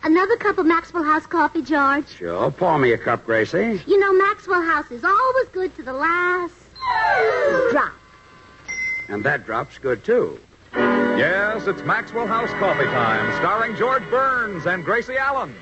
Another cup of Maxwell House coffee, George? Sure. Pour me a cup, Gracie. You know, Maxwell House is always good to the last drop. And that drop's good, too. Yes, it's Maxwell House Coffee Time, starring George Burns and Gracie Allen.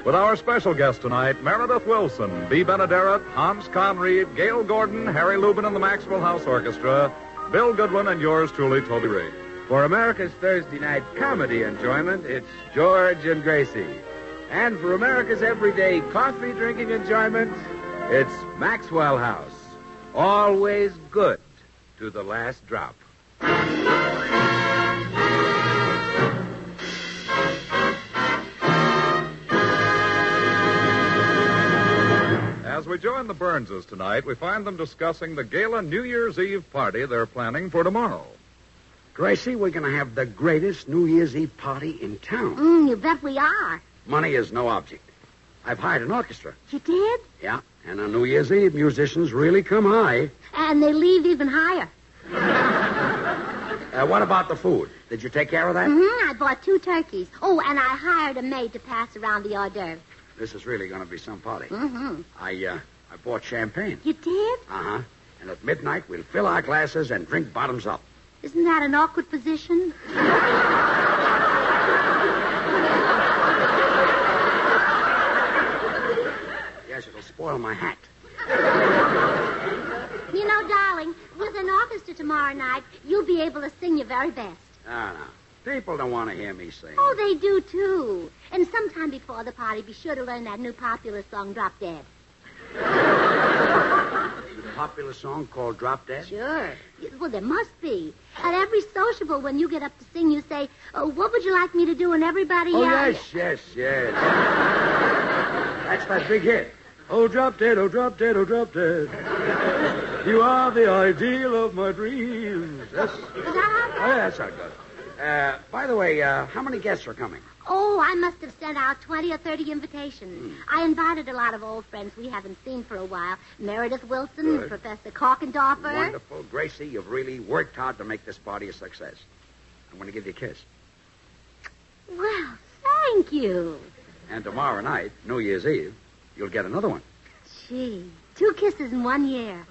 With our special guest tonight, Meredith Wilson, Bea Benaderet, Hans Conried, Gail Gordon, Harry Lubin and the Maxwell House Orchestra, Bill Goodwin, and yours truly, Toby Reed. For America's Thursday night comedy enjoyment, it's George and Gracie. And for America's everyday coffee-drinking enjoyment, it's Maxwell House. Always good to the last drop. As we join the Burnses tonight, we find them discussing the gala New Year's Eve party they're planning for tomorrow. Gracie, we're going to have the greatest New Year's Eve party in town. You bet we are. Money is no object. I've hired an orchestra. You did? Yeah, and on New Year's Eve, musicians really come high. And they leave even higher. What about the food? Did you take care of that? I bought 2 turkeys. Oh, and I hired a maid to pass around the hors d'oeuvres. This is really going to be some party. I bought champagne. You did? Uh-huh. And at midnight, we'll fill our glasses and drink bottoms up. Isn't that an awkward position? Yes, it'll spoil my hat. You know, darling, with an orchestra tomorrow night, you'll be able to sing your very best. No. People don't want to hear me sing. Oh, they do, too. And sometime before the party, be sure to learn that new popular song, Drop Dead. Popular song called Drop Dead? Sure. Well, there must be. At every sociable, when you get up to sing, you say, what would you like me to do? And everybody... yes. That's that big hit. Oh, drop dead, oh, drop dead, oh, drop dead. You are the ideal of my dreams. Yes. Is that how? Oh, yeah, that's not good. By the way, how many guests are coming? Oh, I must have sent out 20 or 30 invitations. I invited a lot of old friends we haven't seen for a while. Meredith Wilson, Good. Professor Korkendorfer. Wonderful. Gracie, you've really worked hard to make this party a success. I'm going to give you a kiss. Well, thank you. And tomorrow night, New Year's Eve, you'll get another one. Gee, 2 kisses in 1 year.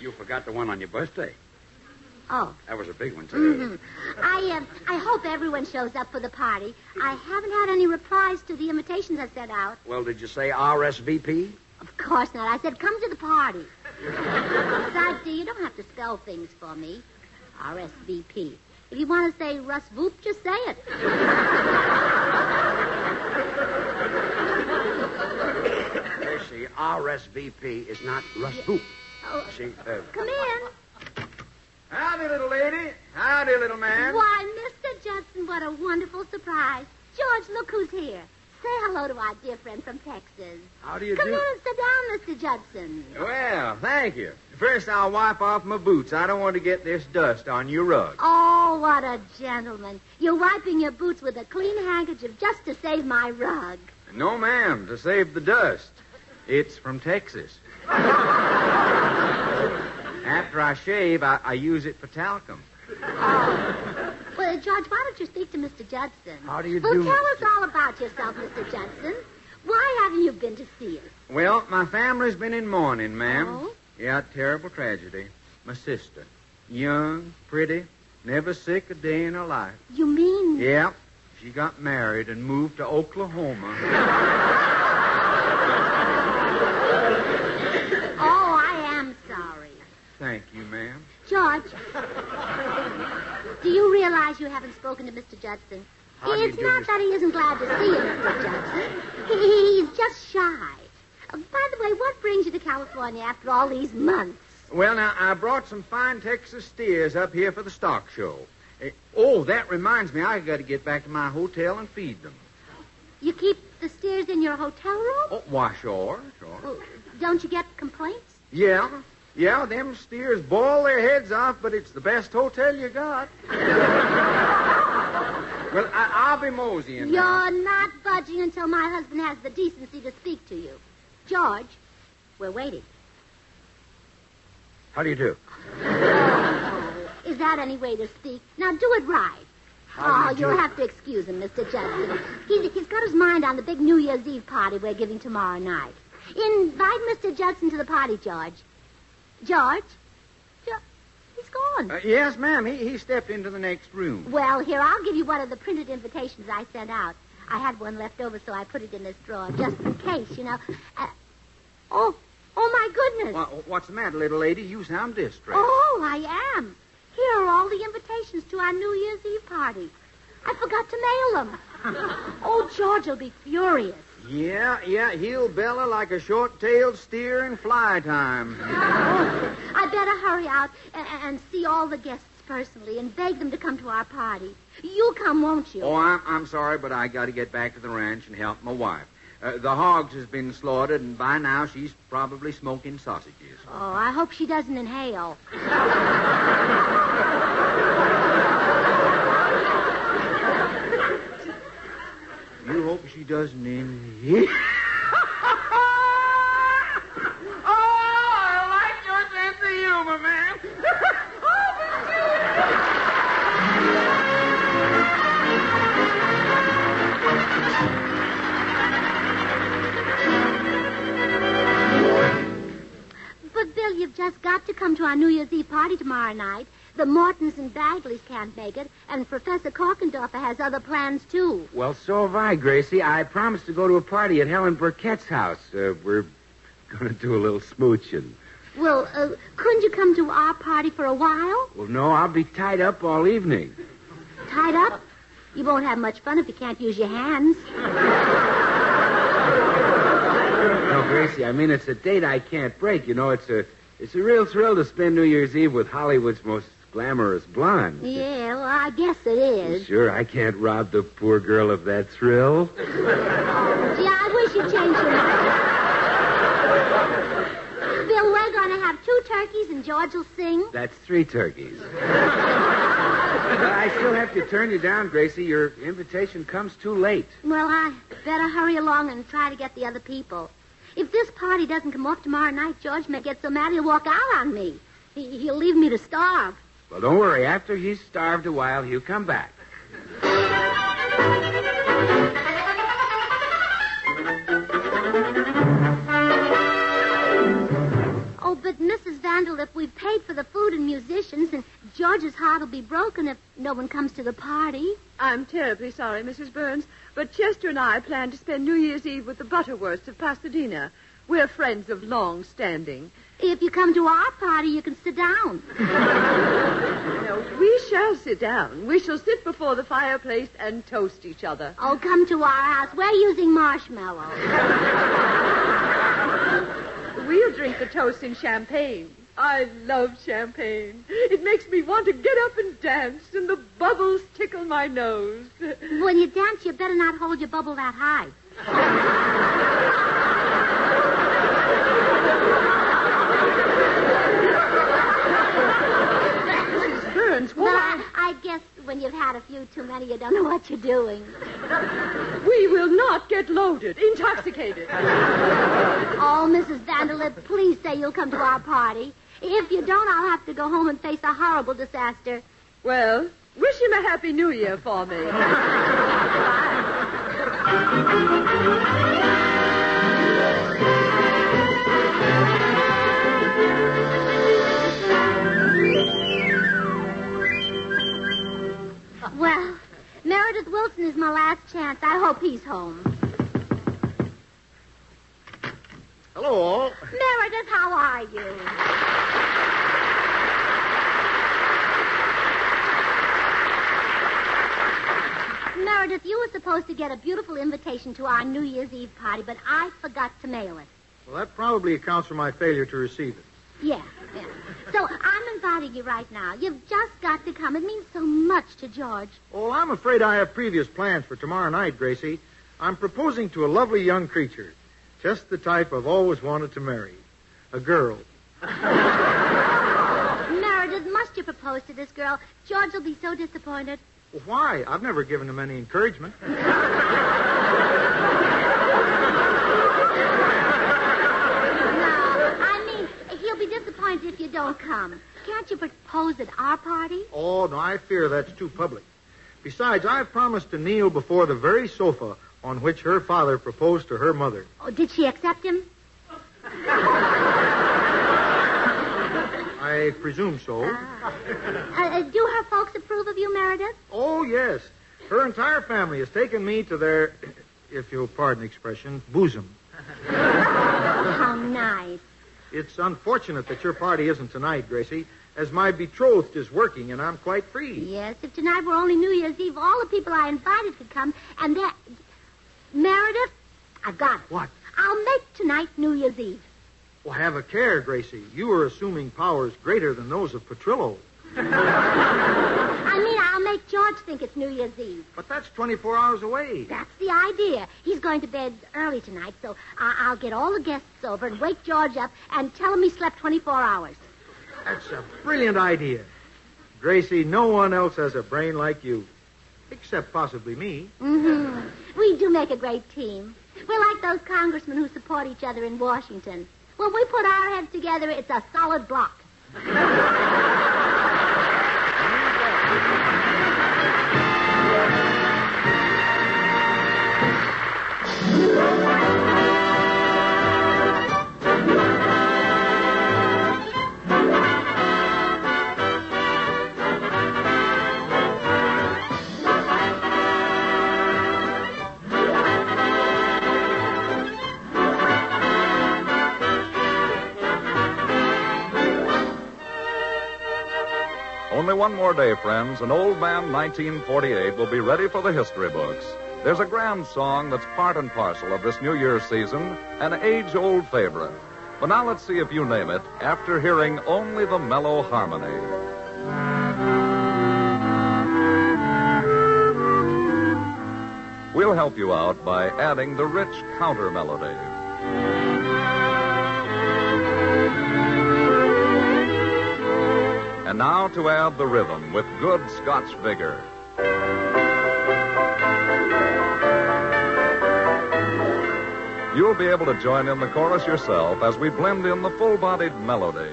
You forgot the one on your birthday. Oh. That was a big one, too. I hope everyone shows up for the party. I haven't had any replies to the invitations I sent out. Well, did you say RSVP? Of course not. I said, come to the party. Besides, dear, you don't have to spell things for me. RSVP. If you want to say Russ Voop, just say it. Gracie, RSVP is not Russ Voop. Oh, See, come in. Howdy, little lady. Howdy, little man. Why, Mr. Judson, what a wonderful surprise. George, look who's here. Say hello to our dear friend from Texas. How do you Come do? in and sit down, Mr. Judson. Well, thank you. First, I'll wipe off my boots. I don't want to get this dust on your rug. Oh, what a gentleman. You're wiping your boots with a clean handkerchief just to save my rug. No, ma'am, to save the dust. It's from Texas. After I shave, I use it for talcum. Oh. Well, George, why don't you speak to Mr. Judson? How do you Well, do? tell us all about yourself, Mr. Judson. Why haven't you been to see us? Well, my family's been in mourning, ma'am. Oh? Yeah, terrible tragedy. My sister. Young, pretty, never sick a day in her life. You mean... Yeah, she got married and moved to Oklahoma. Oh, I am sorry. Thank you, ma'am. George, do you realize you haven't spoken to Mr. Judson? How do you It's do, not Mr. that he isn't glad to see you, Mr. Judson. He's just shy. By the way, what brings you to California after all these months? Well, now, I brought some fine Texas steers up here for the stock show. That reminds me, I got to get back to my hotel and feed them. You keep the steers in your hotel room? Oh, why, sure. Oh, don't you get complaints? Yeah, them steers boil their heads off, but it's the best hotel you got. Well, I'll be moseying. You're not budging until my husband has the decency to speak to you. George, we're waiting. How do you do? Is that any way to speak? Now, do it right. You'll have to excuse him, Mr. Judson. He's got his mind on the big New Year's Eve party we're giving tomorrow night. Invite Mr. Judson to the party, George. George? He's gone. Yes, ma'am. He stepped into the next room. Well, here, I'll give you one of the printed invitations I sent out. I had one left over, so I put it in this drawer, just in case, you know. Oh, my goodness. What's the matter, little lady? You sound distressed. Oh, I am. Here are all the invitations to our New Year's Eve party. I forgot to mail them. Oh, George will be furious. Yeah, he'll bellow like a short-tailed steer in fly time. Oh, I better hurry out and see all the guests personally and beg them to come to our party. You'll come, won't you? Oh, I'm sorry, but I got to get back to the ranch and help my wife. The hogs has been slaughtered, and by now she's probably smoking sausages. Oh, I hope she doesn't inhale. You hope she doesn't inhale. I like your sense of humor, man. But, Bill, you've just got to come to our New Year's Eve party tomorrow night. The Mortons and Bagleys can't make it, and Professor Korkendorfer has other plans, too. Well, so have I, Gracie. I promised to go to a party at Helen Burkett's house. We're going to do a little smooching. Well, couldn't you come to our party for a while? Well, no, I'll be tied up all evening. Tied up? You won't have much fun if you can't use your hands. No, Gracie, I mean, it's a date I can't break. You know, it's a real thrill to spend New Year's Eve with Hollywood's most glamorous blonde. Yeah, well, I guess it is. Well, sure, I can't rob the poor girl of that thrill. Gee, I wish you'd change your mind. Bill, we're going to have 2 turkeys and George will sing. That's 3 turkeys. But I still have to turn you down, Gracie. Your invitation comes too late. Well, I better hurry along and try to get the other people. If this party doesn't come off tomorrow night, George may get so mad he'll walk out on me. He'll leave me to starve. Well, don't worry. After he's starved a while, he'll come back. Oh, but Mrs. Vanderlip, we've paid for the food and musicians, and George's heart will be broken if no one comes to the party. I'm terribly sorry, Mrs. Burns, but Chester and I plan to spend New Year's Eve with the Butterworths of Pasadena. We're friends of long standing. If you come to our party, you can sit down. No, we shall sit down. We shall sit before the fireplace and toast each other. Oh, come to our house. We're using marshmallows. We'll drink the toast in champagne. I love champagne. It makes me want to get up and dance, and the bubbles tickle my nose. When you dance, you better not hold your bubble that high. Mrs. Burns, Well, I guess when you've had a few too many, you don't know what you're doing. we will not get loaded, intoxicated. Oh, Mrs. Vanderlip, please say you'll come to our party. If you don't, I'll have to go home and face a horrible disaster. Well, wish him a Happy New Year for me. Well, Meredith Wilson is my last chance. I hope he's home. Hello, all. Meredith, how are you? Meredith, you were supposed to get a beautiful invitation to our New Year's Eve party, but I forgot to mail it. Well, that probably accounts for my failure to receive it. Yeah. So I'm inviting you right now. You've just got to come. It means so much to George. Oh, I'm afraid I have previous plans for tomorrow night, Gracie. I'm proposing to a lovely young creature. Just the type I've always wanted to marry. A girl. Meredith, must you propose to this girl? George will be so disappointed. Well, why? I've never given him any encouragement. He'll be disappointed if you don't come. Can't you propose at our party? Oh, no, I fear that's too public. Besides, I've promised to kneel before the very sofa on which her father proposed to her mother. Oh, did she accept him? I presume so. Do her folks approve of you, Meredith? Oh, yes. Her entire family has taken me to their, if you'll pardon the expression, bosom. How nice. It's unfortunate that your party isn't tonight, Gracie, as my betrothed is working and I'm quite free. Yes, if tonight were only New Year's Eve, all the people I invited could come, and that... Meredith, I've got it. What? I'll make tonight New Year's Eve. Well, have a care, Gracie. You are assuming powers greater than those of Petrillo. I'll make George think it's New Year's Eve. But that's 24 hours away. That's the idea. He's going to bed early tonight, so I'll get all the guests over and wake George up and tell him he slept 24 hours. That's a brilliant idea. Gracie, no one else has a brain like you. Except possibly me. Mm-hmm. We do make a great team. We're like those congressmen who support each other in Washington. When we put our heads together, it's a solid block. Only one more day, friends, and Old Man 1948 will be ready for the history books. There's a grand song that's part and parcel of this New Year's season, an age-old favorite. But now let's see if you name it after hearing only the mellow harmony. We'll help you out by adding the rich counter melody. And now to add the rhythm with good Scotch vigor. You'll be able to join in the chorus yourself as we blend in the full-bodied melody.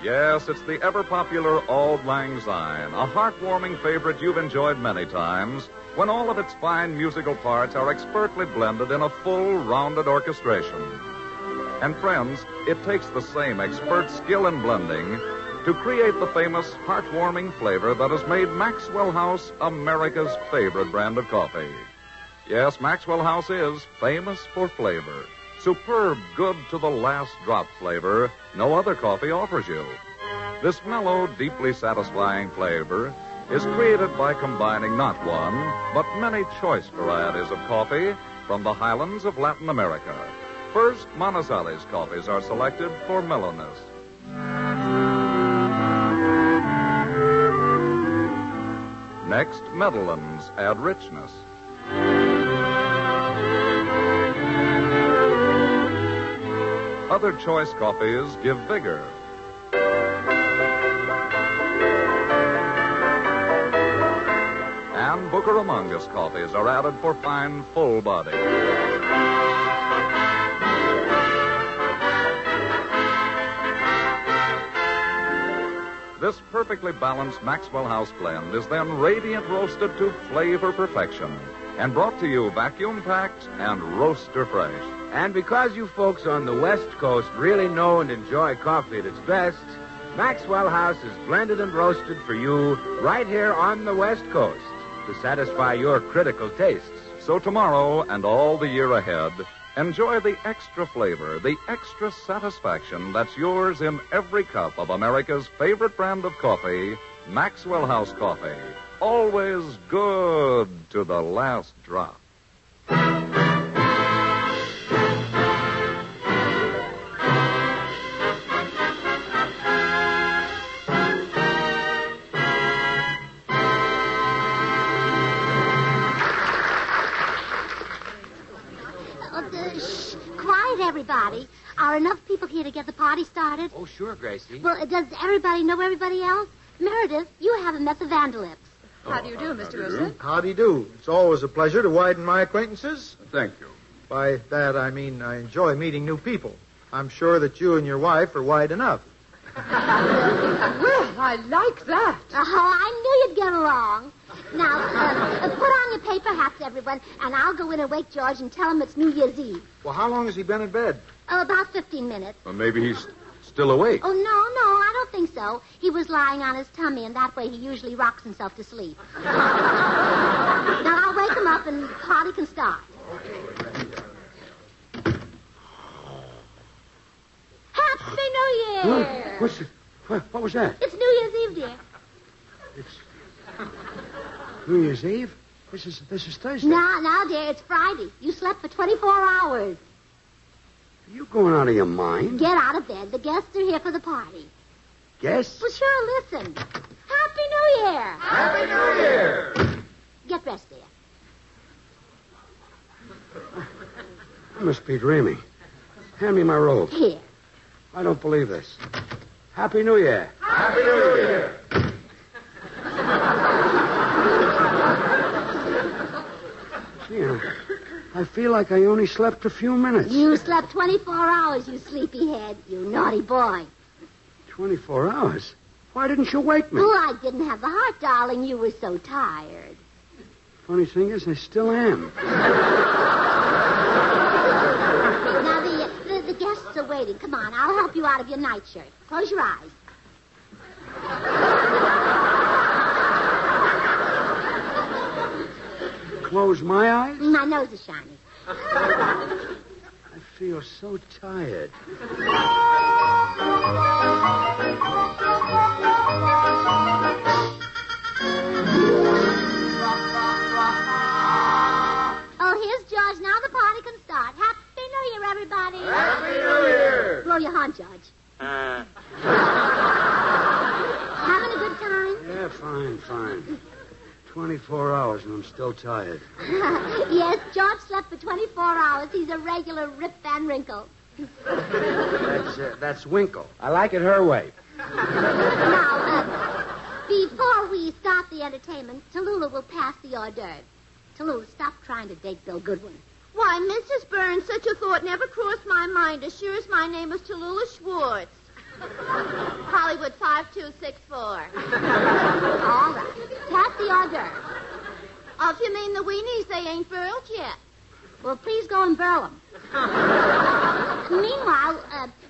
Yes, it's the ever-popular Auld Lang Syne, a heartwarming favorite you've enjoyed many times, when all of its fine musical parts are expertly blended in a full, rounded orchestration. And friends, it takes the same expert skill in blending to create the famous, heartwarming flavor that has made Maxwell House America's favorite brand of coffee. Yes, Maxwell House is famous for flavor. Superb, good to the last drop flavor no other coffee offers you. This mellow, deeply satisfying flavor is created by combining not one, but many choice varieties of coffee from the highlands of Latin America. First, Manizales coffees are selected for mellowness. Next, Meadowlands add richness. Other choice coffees give vigor. And Bucaramangas coffees are added for fine, full body. This perfectly balanced Maxwell House blend is then radiant roasted to flavor perfection and brought to you vacuum-packed and roaster fresh. And because you folks on the West Coast really know and enjoy coffee at its best, Maxwell House is blended and roasted for you right here on the West Coast to satisfy your critical tastes. So tomorrow and all the year ahead, enjoy the extra flavor, the extra satisfaction that's yours in every cup of America's favorite brand of coffee, Maxwell House Coffee. Always good to the last drop. Quiet, everybody. party. Are enough people here to get the party started? Oh, sure, Gracie. Well, does everybody know everybody else? Meredith, you haven't met the Vandalips. How do you do, Mr. Wilson? How do you do? It's always a pleasure to widen my acquaintances. Thank you. By that, I mean I enjoy meeting new people. I'm sure that you and your wife are wide enough. Well, I like that. Oh, I knew you'd get along. Now, put on your paper hats, everyone, and I'll go in and wake George and tell him it's New Year's Eve. Well, how long has he been in bed? Oh, about 15 minutes. Well, maybe he's still awake. Oh, no, I don't think so. He was lying on his tummy, and that way he usually rocks himself to sleep. Now, I'll wake him up, and the party can start. Happy New Year! What was that? It's New Year's Eve, dear. It's New Year's Eve? This is Thursday. Now, dear, it's Friday. You slept for 24 hours. Are you going out of your mind? Get out of bed. The guests are here for the party. Guests? Well, sure, listen. Happy New Year! Happy New Year! Get dressed, dear. I must be dreaming. Hand me my robe. Here. I don't believe this. Happy New Year. Happy New Year! Gee, I feel like I only slept a few minutes. You slept 24 hours, you sleepyhead. You naughty boy. 24 hours? Why didn't you wake me? Oh, I didn't have the heart, darling. You were so tired. Funny thing is, I still am. Now, the guests are waiting. Come on, I'll help you out of your nightshirt. Close your eyes. Close my eyes? My nose is shiny. I feel so tired. Oh, here's George. Now the party can start. Happy New Year, everybody. Happy New Year! Blow your horn, George. Having a good time? Yeah, fine. 24 hours and I'm still tired. Yes, George slept for 24 hours. He's a regular Rip Van Winkle. That's Winkle. I like it her way. Now, before we start the entertainment, Tallulah will pass the hors d'oeuvres. Tallulah, stop trying to date Bill Goodwin. Why, Mrs. Burns, such a thought never crossed my mind, as sure as my name is Tallulah Schwartz. Hollywood 5264. All right. Pass the hors d'oeuvres. Oh, if you mean the weenies, they ain't burled yet. Well, please go and burl them. Meanwhile,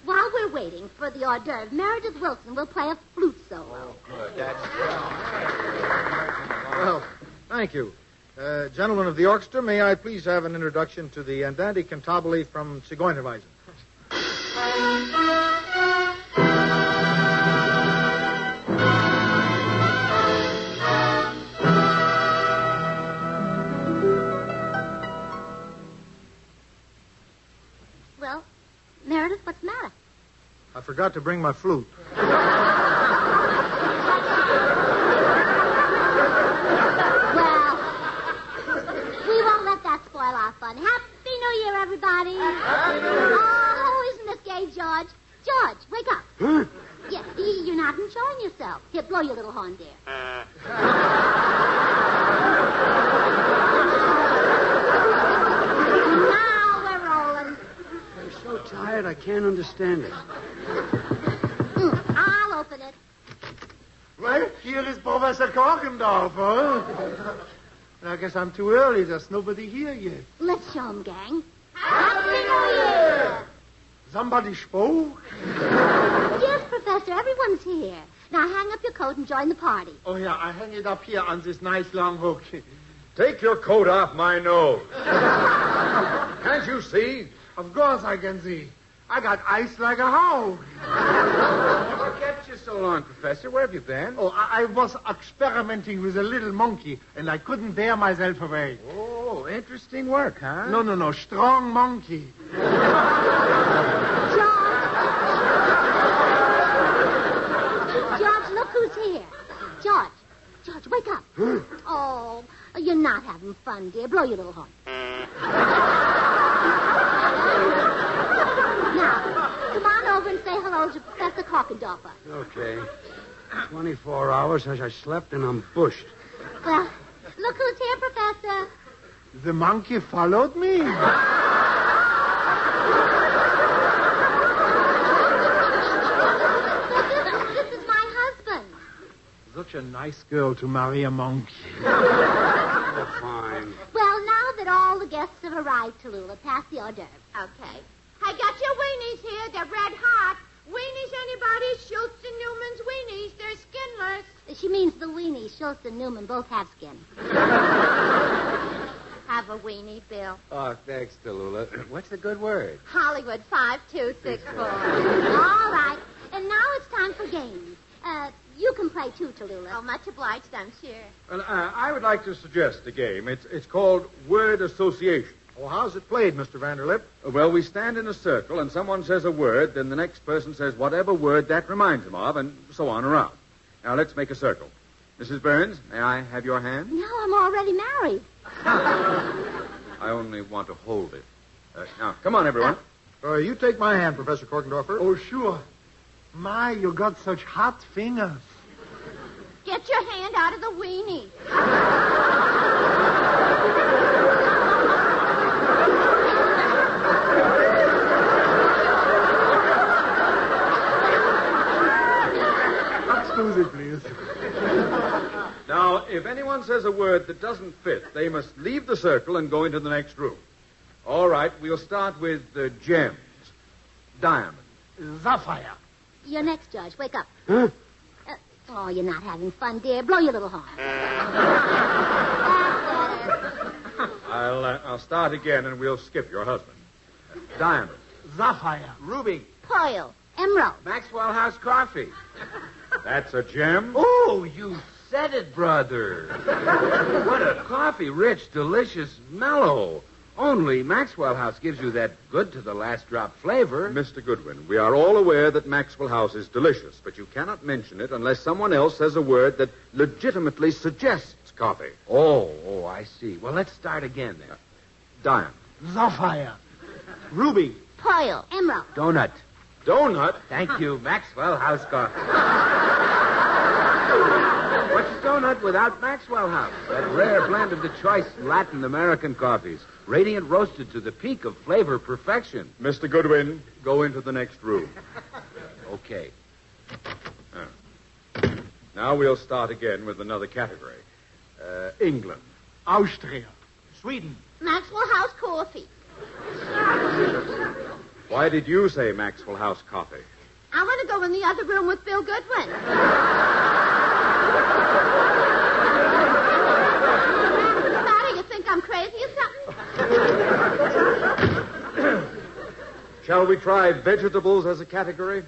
while we're waiting for the hors d'oeuvres, Meredith Wilson will play a flute solo. Good. That's Well, thank you. Gentlemen of the orchestra, may I please have an introduction to the Andante Cantabile from Zigeunerweisen? Well, Meredith, what's the matter? I forgot to bring my flute. Well, we won't let that spoil our fun. Happy New Year, everybody. Happy New Year. Oh, isn't this gay, George? George, wake up. Huh? Yeah, you're not enjoying yourself. Here, blow your little horn, dear. Now we're rolling. I'm so tired I can't understand it. I'll open it. Well, here is Professor Korkendorf, huh? I guess I'm too early. There's nobody here yet. Let's show 'em, gang. Happy New Year! Somebody spoke? Yes, Professor, everyone's here. Now hang up your coat and join the party. Oh, yeah, I hang it up here on this nice long hook. Take your coat off my nose. Can't you see? Of course I can see. I got ice like a hog. What kept you so long, Professor? Where have you been? Oh, I was experimenting with a little monkey, and I couldn't bear myself away. Oh, interesting work, huh? No, strong monkey. George, look who's here. George, wake up. Oh, you're not having fun, dear. Blow your little horn. hello to Professor Korkendorfer. Okay. 24 hours as I slept and I'm bushed. Well, look who's here, Professor. The monkey followed me. This is my husband. Such a nice girl to marry a monkey. Oh, fine. Well, now that all the guests have arrived, Tallulah, pass the hors d'oeuvre. Okay. I got your weenies here. They're red hot. Weenies, anybody? Schultz and Newman's weenies. They're skinless. She means the weenies. Schultz and Newman both have skin. Have a weenie, Bill. Oh, thanks, Tallulah. What's the good word? Hollywood 5264. All right. And now it's time for games. You can play too, Tallulah. Oh, much obliged, I'm sure. Well, I would like to suggest a game. It's called Word Association. Well, how's it played, Mr. Vanderlip? Well, we stand in a circle, and someone says a word, then the next person says whatever word that reminds him of, and so on around. Now, let's make a circle. Mrs. Burns, may I have your hand? No, I'm already married. I only want to hold it. Now, come on, everyone. You take my hand, Professor Korkendorfer. Oh, sure. My, you got such hot fingers. Get your hand out of the weenie. Excuse it, please. Now, if anyone says a word that doesn't fit, they must leave the circle and go into the next room. All right, we'll start with gems. Diamond. Sapphire. You're next, George. Wake up. Huh? Oh, you're not having fun, dear. Blow your little horn. I'll start again, and we'll skip your husband. Diamond. Sapphire. Ruby. Pearl. Emerald. Maxwell House coffee. That's a gem. Oh, you said it, brother. What a coffee. Rich, delicious, mellow. Only Maxwell House gives you that good-to-the-last-drop flavor. Mr. Goodwin, we are all aware that Maxwell House is delicious, but you cannot mention it unless someone else says a word that legitimately suggests coffee. Oh, I see. Well, let's start again, then. Diamond. Sapphire. Ruby. Pearl. Emerald. Donut. Donut. Thank you, Maxwell House coffee. What's donut without Maxwell House? That rare blend of the choice Latin American coffees. Radiant roasted to the peak of flavor perfection. Mr. Goodwin, go into the next room. Okay. Now we'll start again with another category. England. Austria. Sweden. Maxwell House coffee. Why did you say Maxwell House coffee? I want to go in the other room with Bill Goodwin. What's the matter? You think I'm crazy or something? Shall we try vegetables as a category?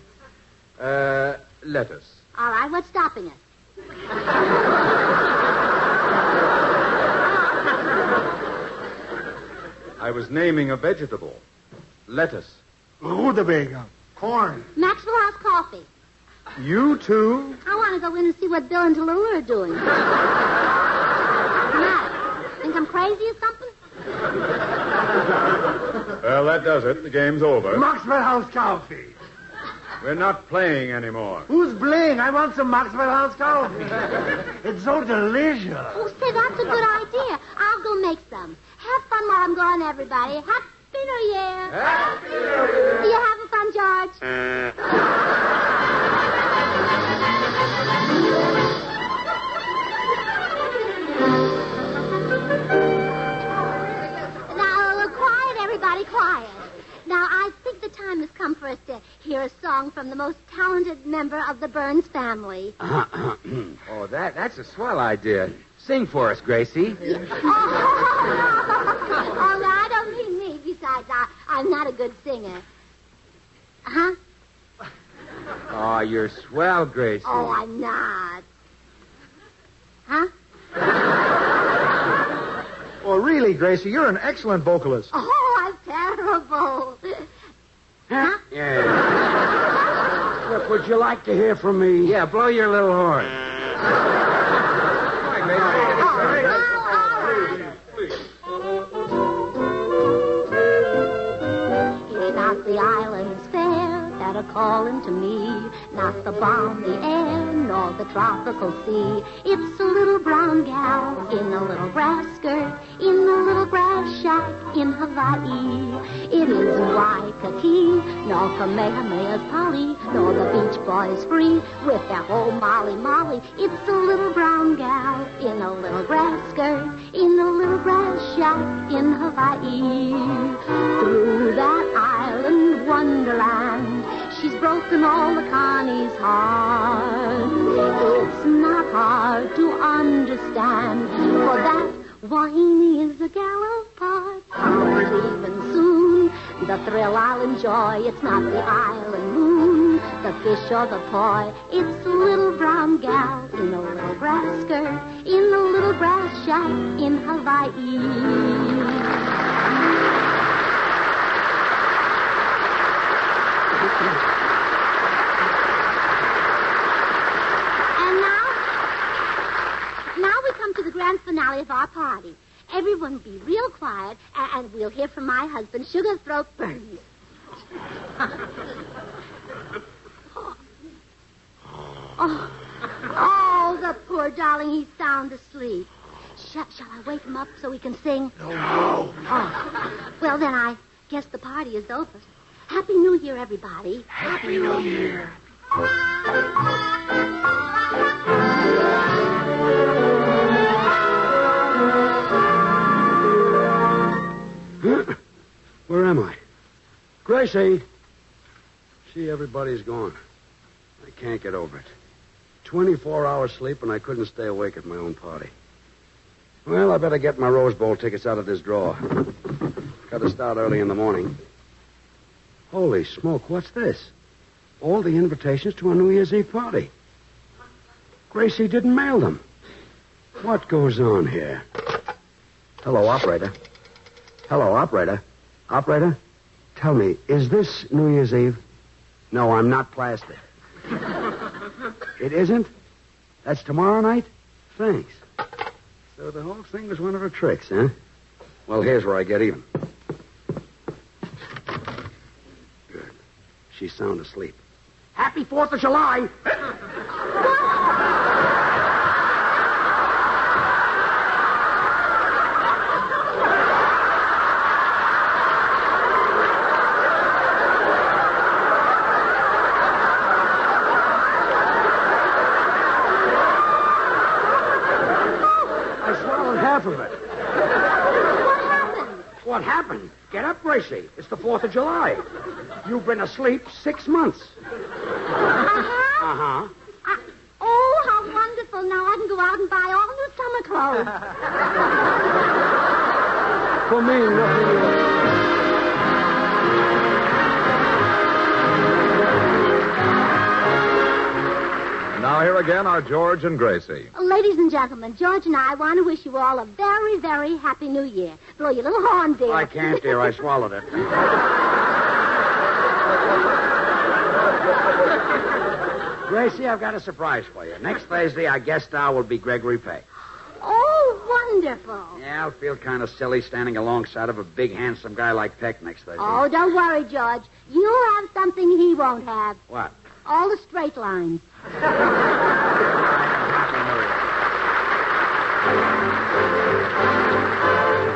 Lettuce. All right, what's stopping us? I was naming a vegetable. Lettuce. Rutabaga. Corn. Maxwell House coffee. You too? I want to go in and see what Bill and Tallulah are doing. What's the matter? Think I'm crazy or something? Well, that does it. The game's over. Maxwell House coffee. We're not playing anymore. Who's playing? I want some Maxwell House coffee. It's so delicious. Oh, say, that's a good idea. I'll go make some. Have fun while I'm gone, everybody. Happy New Year. Happy New Year. You having fun, George? Now, quiet, everybody, quiet. Now, I think the time has come for us to hear a song from the most talented member of the Burns family. Oh, that's a swell idea. Sing for us, Gracie. Oh, no, I don't mean me. Besides, I'm not a good singer. Huh? Oh, you're swell, Gracie. Oh, I'm not. Huh? Well, really, Gracie, you're an excellent vocalist. Oh, I'm terrible. Huh? Yeah. Look, would you like to hear from me? Yeah, blow your little horn. It's not the island's fair that a calling to me. Not the balmy air, nor the tropical sea. It's a little brown gal in a little grass skirt, in a little grass shack in Hawaii. It isn't Waikiki, nor Kamehameha's Polly, nor the Beach Boys Free with their whole Molly Molly. It's a little brown gal in a little grass skirt, in a little grass shack in Hawaii. Through that island wonderland, she's broken all the Connie's heart. It's not hard to understand, for that Wahine is a gal apart. I'll be leaving soon. The thrill I'll enjoy. It's not the island moon, the fish or the poi. It's a little brown gal in a little grass skirt, in a little grass shack in Hawaii. Grand finale of our party. Everyone be real quiet, and we'll hear from my husband, Sugar Throat Burns. Oh, the poor darling, he's sound asleep. Shall I wake him up so he can sing? No. Oh. Well, then I guess the party is over. Happy New Year, everybody. Happy New Year. Where am I? Gracie! See, everybody's gone. I can't get over it. 24 hours sleep, and I couldn't stay awake at my own party. Well, I better get my Rose Bowl tickets out of this drawer. Got to start early in the morning. Holy smoke, what's this? All the invitations to a New Year's Eve party. Gracie didn't mail them. What goes on here? Hello, operator. Hello, operator. Operator, tell me, is this New Year's Eve? No, I'm not plastic. It isn't? That's tomorrow night? Thanks. So the whole thing was one of her tricks, huh? Well, here's where I get even. Good. She's sound asleep. Happy 4th of July! Half of it. What happened? What happened? Get up, Gracie. It's the 4th of July. You've been asleep 6 months. Uh-huh. Uh-huh. Oh, how wonderful. Now I can go out and buy all new summer clothes. For me, nothing else. Now here again are George and Gracie. Ladies and gentlemen, George and I want to wish you all a very, very happy New Year. Blow your little horn, dear. I can't, dear. I swallowed it. Gracie, I've got a surprise for you. Next Thursday, our guest star will be Gregory Peck. Oh, wonderful. Yeah, I'll feel kind of silly standing alongside of a big, handsome guy like Peck next Thursday. Oh, don't worry, George. You'll have something he won't have. What? All the straight lines.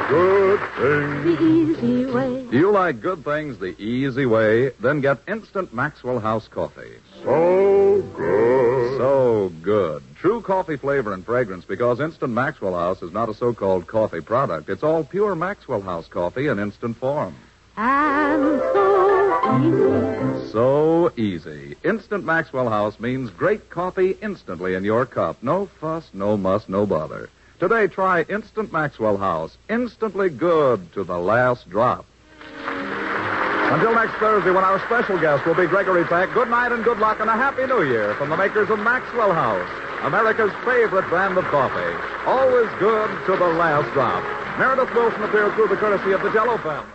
Good things. The easy way. Do you like good things the easy way? Then get instant Maxwell House coffee. So good. So good. True coffee flavor and fragrance, because Instant Maxwell House is not a so-called coffee product. It's all pure Maxwell House coffee in instant form. And so easy. So easy. Instant Maxwell House means great coffee instantly in your cup. No fuss, no muss, no bother. Today, try Instant Maxwell House. Instantly good to the last drop. Until next Thursday, when our special guest will be Gregory Peck, good night and good luck and a Happy New Year from the makers of Maxwell House, America's favorite brand of coffee. Always good to the last drop. Meredith Wilson appears through the courtesy of the Jell-O family.